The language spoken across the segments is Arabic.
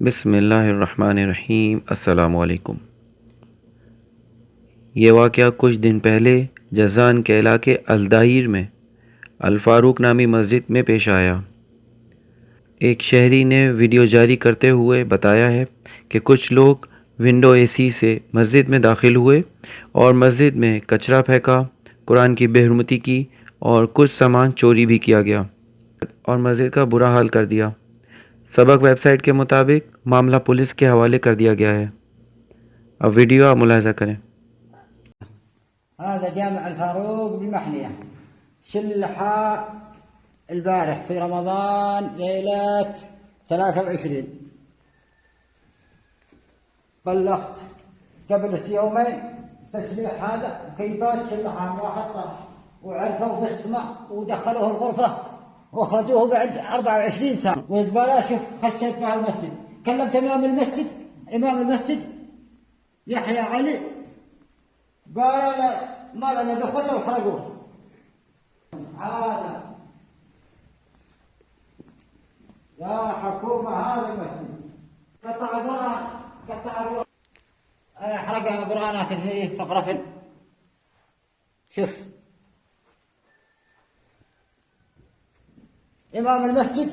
बिस्मिल्लाहिर्रहमानिर्रहीम। अस्सलामुअलैकुम। ये वाक़या कुछ दिन पहले जज़ान के इलाके अल-दाहिर में अल-फ़ारूक नामी मस्जिद में पेश आया। एक शहरी ने वीडियो जारी करते हुए बताया है कि कुछ लोग विंडो एसी से मस्जिद में दाखिल हुए और मस्जिद में कचरा फेंका, कुरान की बेहुरमती की और कुछ सामान चोरी भी किया गया और मस्जिद का बुरा हाल कर दिया। सबक वेबसाइट के मुताबिक मामला पुलिस के हवाले कर दिया गया है। अब वीडियो आप मुलाहिज़ा करें। هذا جامع الفاروق بالمحلية. شلحة البارح في رمضان ليلة 23. بلغت قبل يومين تشليح هذا مكيفات شلحة واحد طرح وعرفوا بالسمع ودخلوه الغرفة واخرجوه بعد 24 ساعة. والزبالة شوف خشيت مع المسجد، كلمت إمام المسجد يحيى علي، قال لا ما لنا دخل وحرقوه. هذا يا حكومة هذا المسجد قطع القرآن حرق قرآنات فيه فقرفل. شوف إمام المسجد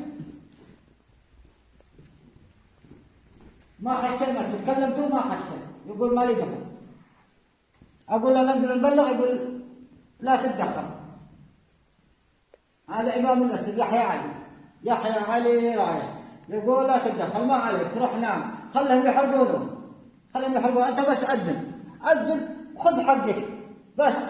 ما خش المسجد، كلمته ما خش، يقول ما لي دخل. أقول له ننزل نبلغ، يقول لا تتدخل. هذا إمام المسجد يحيى علي رايح يقول لا تتدخل، ما عليك، روح نام، خلهم يحرقونه، أنت بس أذن خذ حقك بس.